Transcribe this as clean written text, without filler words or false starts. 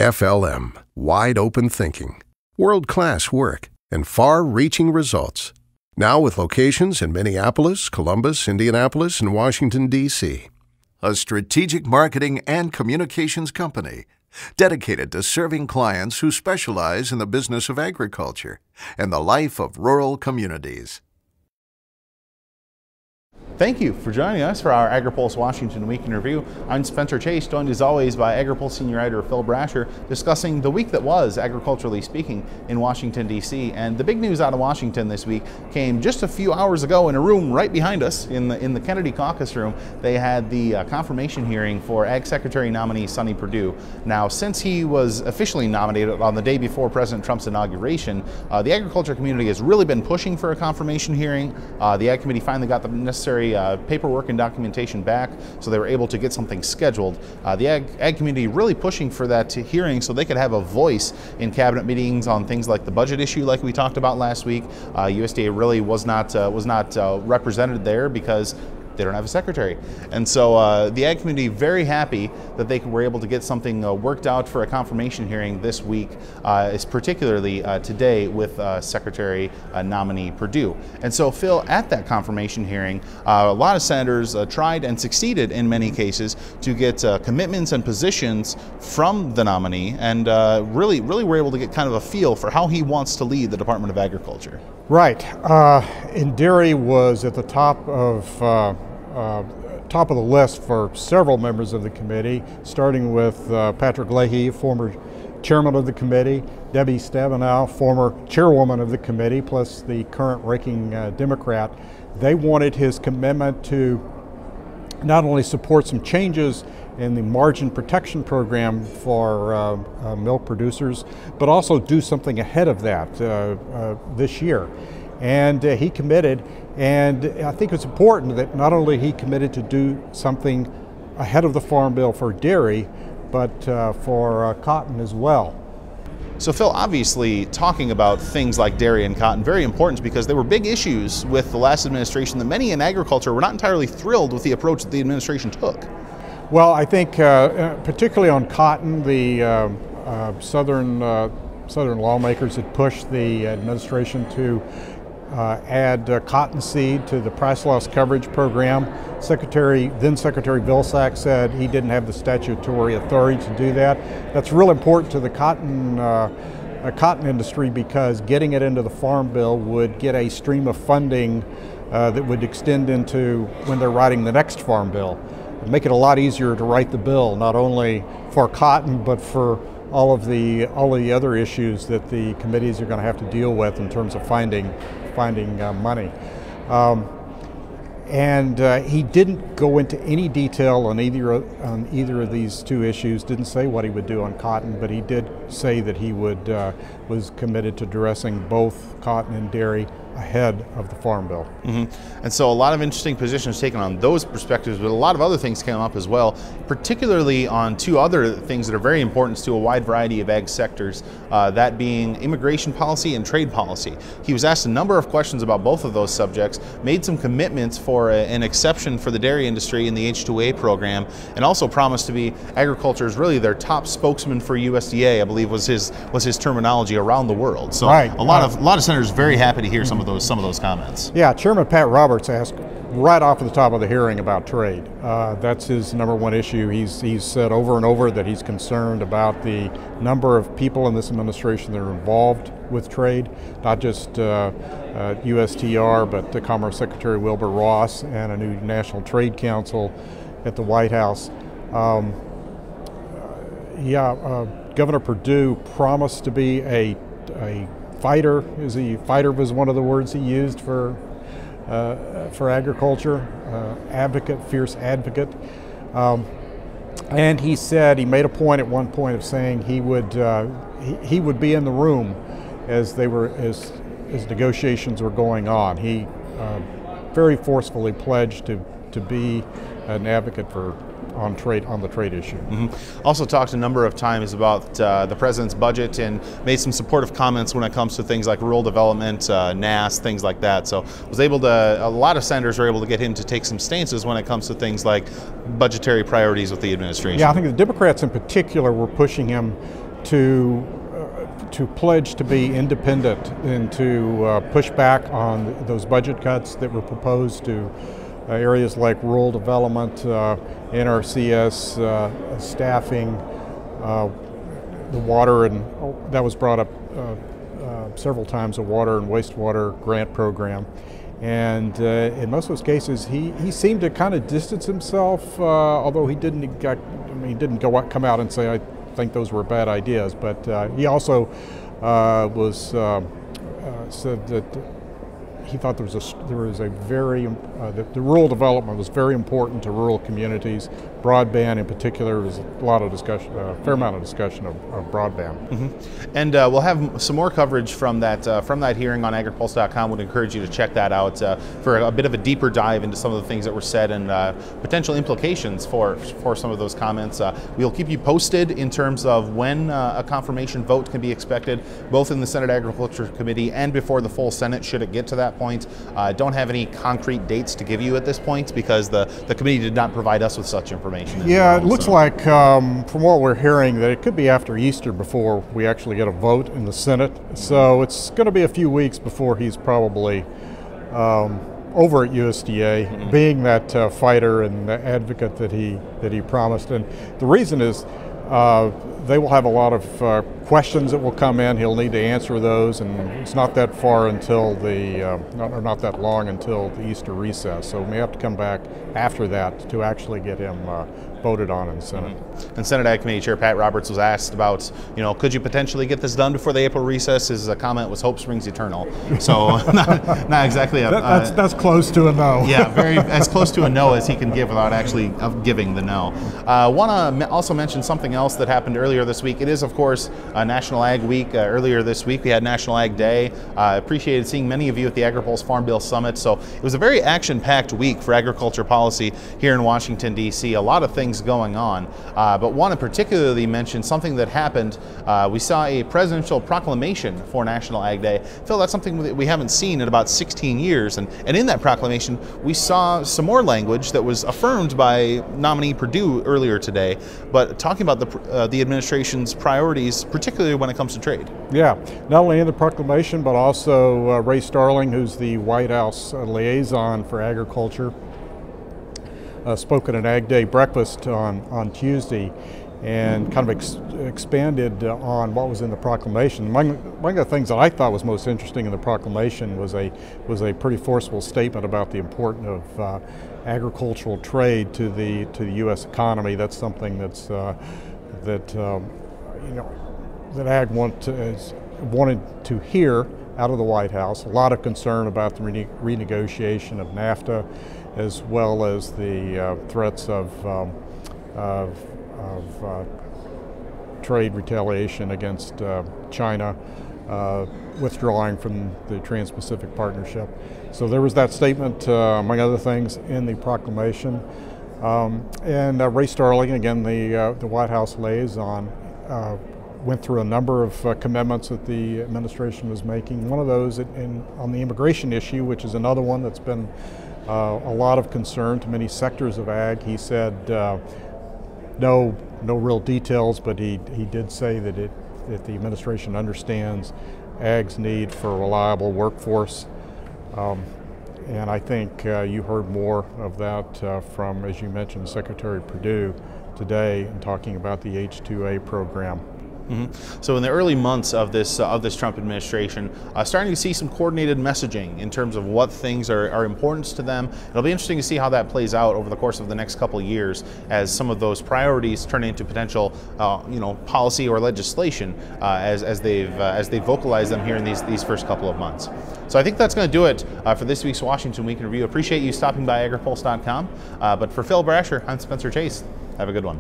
FLM, wide open thinking, world-class work, and far-reaching results. Now with locations in Minneapolis, Columbus, Indianapolis, and Washington, D.C. A strategic marketing and communications company dedicated to serving clients who specialize in the business of agriculture and the life of rural communities. Thank you for joining us for our Agri-Pulse Washington Week in Review. I'm Spencer Chase, joined as always by Agri-Pulse Senior Editor Phil Brasher, discussing the week that was, agriculturally speaking, in Washington, D.C. And the big news out of Washington this week came just a few hours ago in a room right behind us in the Kennedy Caucus Room. They had the confirmation hearing for Ag Secretary nominee Sonny Perdue. Now, since he was officially nominated on the day before President Trump's inauguration, the agriculture community has really been pushing for a confirmation hearing. The Ag Committee finally got the necessary paperwork and documentation back, so they were able to get something scheduled. The ag community really pushing for that hearing so they could have a voice in cabinet meetings on things like the budget issue, like we talked about last week. USDA really was not represented there because they don't have a secretary. And so the ag community very happy that they were able to get something worked out for a confirmation hearing this week, is particularly today with Secretary nominee Perdue. And so Phil, at that confirmation hearing, a lot of senators tried and succeeded in many cases to get commitments and positions from the nominee, and really were able to get kind of a feel for how he wants to lead the Department of Agriculture. Right. And dairy was at the top of the list for several members of the committee, starting with Patrick Leahy, former chairman of the committee, Debbie Stabenow, former chairwoman of the committee, plus the current ranking Democrat. They wanted his commitment to not only support some changes in the margin protection program for milk producers, but also do something ahead of that this year. And he committed, and I think it's important that not only he committed to do something ahead of the Farm Bill for dairy, but for cotton as well. So Phil, obviously talking about things like dairy and cotton, very important because they were big issues with the last administration that many in agriculture were not entirely thrilled with the approach that the administration took. Well, I think particularly on cotton, the southern lawmakers had pushed the administration to add cottonseed to the price loss coverage program. Then Secretary Vilsack said he didn't have the statutory authority to do that. That's real important to the cotton industry because getting it into the Farm Bill would get a stream of funding that would extend into when they're writing the next Farm Bill. It'd make it a lot easier to write the bill, not only for cotton, but for all of the other issues that the committees are going to have to deal with in terms of finding money. He didn't go into any detail on either of these two issues, didn't say what he would do on cotton, but he did say that he was committed to addressing both cotton and dairy ahead of the Farm Bill. Mm-hmm. And so a lot of interesting positions taken on those perspectives, but a lot of other things came up as well, particularly on two other things that are very important to a wide variety of ag sectors, that being immigration policy and trade policy. He was asked a number of questions about both of those subjects, made some commitments for an exception for the dairy industry in the H-2A program, and also promised to be agriculture is really their top spokesman for USDA, I believe was his terminology around the world. So right. a lot of senators very happy to hear some of those comments. Yeah, Chairman Pat Roberts asked right off the top of the hearing about trade. That's his number one issue. He's said over and over that he's concerned about the number of people in this administration that are involved with trade, not just USTR, but the Commerce Secretary Wilbur Ross and a new National Trade Council at the White House. Governor Perdue promised to be a fighter. Fighter was one of the words he used for agriculture. Advocate, fierce advocate. And he said, he made a point at one point of saying he would be in the room as negotiations were going on. He very forcefully pledged to be an advocate on the trade issue. Mm-hmm. Also talked a number of times about the president's budget and made some supportive comments when it comes to things like rural development, NAS, things like that. So a lot of senators were able to get him to take some stances when it comes to things like budgetary priorities with the administration. Yeah, I think the Democrats in particular were pushing him to pledge to be independent and to push back on those budget cuts that were proposed to areas like rural development, NRCS, staffing, the water, and that was brought up several times, a water and wastewater grant program. And in most of those cases, he seemed to kind of distance himself, although he didn't come out and say, I think those were bad ideas. But he also said that he thought the rural development was very important to rural communities. Broadband, in particular, was a lot of discussion, a fair amount of discussion of broadband. Mm-hmm. And we'll have some more coverage from that hearing on Agri-Pulse.com. Would encourage you to check that out for a bit of a deeper dive into some of the things that were said and potential implications for some of those comments. We'll keep you posted in terms of when a confirmation vote can be expected, both in the Senate Agriculture Committee and before the full Senate, should it get to that point. Don't have any concrete dates to give you at this point because the committee did not provide us with such information. Yeah, it looks like from what we're hearing that it could be after Easter before we actually get a vote in the Senate. So it's going to be a few weeks before he's probably over at USDA, being that fighter and advocate that he promised. And the reason is they will have a lot of questions that will come in. He'll need to answer those, and it's not that far until not that long until the Easter recess. So we may have to come back after that to actually get him voted on in the Senate. And Senate Ag Committee Chair Pat Roberts was asked about, could you potentially get this done before the April recess? His comment was, "Hope springs eternal." So not exactly that's close to a no. Yeah, very as close to a no as he can give without actually giving the no. Want to also mention something else that happened earlier this week. It is, of course, National Ag Week. Earlier this week we had National Ag Day. Appreciated seeing many of you at the Agri-Pulse Farm Bill Summit. So it was a very action-packed week for agriculture policy here in Washington, D.C. A lot of things going on, but want to particularly mention something that happened. We saw a presidential proclamation for National Ag Day. Phil, that's something that we haven't seen in about 16 years, and in that proclamation we saw some more language that was affirmed by nominee Perdue earlier today, but talking about the administration's priorities, particularly when it comes to trade. Yeah, not only in the proclamation, but also Ray Starling, who's the White House liaison for agriculture, spoke at an Ag Day breakfast on Tuesday and kind of expanded on what was in the proclamation. Among the things that I thought was most interesting in the proclamation was a pretty forceful statement about the importance of agricultural trade to the U.S. economy. That's something that Ag wanted to hear out of the White House. A lot of concern about the renegotiation of NAFTA, as well as the threats of trade retaliation against China withdrawing from the Trans-Pacific Partnership. So there was that statement, among other things, in the proclamation. And Ray Starling, again, the White House liaison, went through a number of commitments that the administration was making. One of those on the immigration issue, which is another one that's been a lot of concern to many sectors of ag. He said no real details, but he did say that the administration understands ag's need for a reliable workforce. And I think you heard more of that from, as you mentioned, Secretary Perdue today in talking about the H-2A program. Mm-hmm. So in the early months of this Trump administration, starting to see some coordinated messaging in terms of what things are important to them. It'll be interesting to see how that plays out over the course of the next couple of years as some of those priorities turn into potential, policy or legislation as they've vocalized them here in these first couple of months. So I think that's going to do it for this week's Washington Week in Review. Appreciate you stopping by agripulse.com. But for Phil Brasher, I'm Spencer Chase. Have a good one.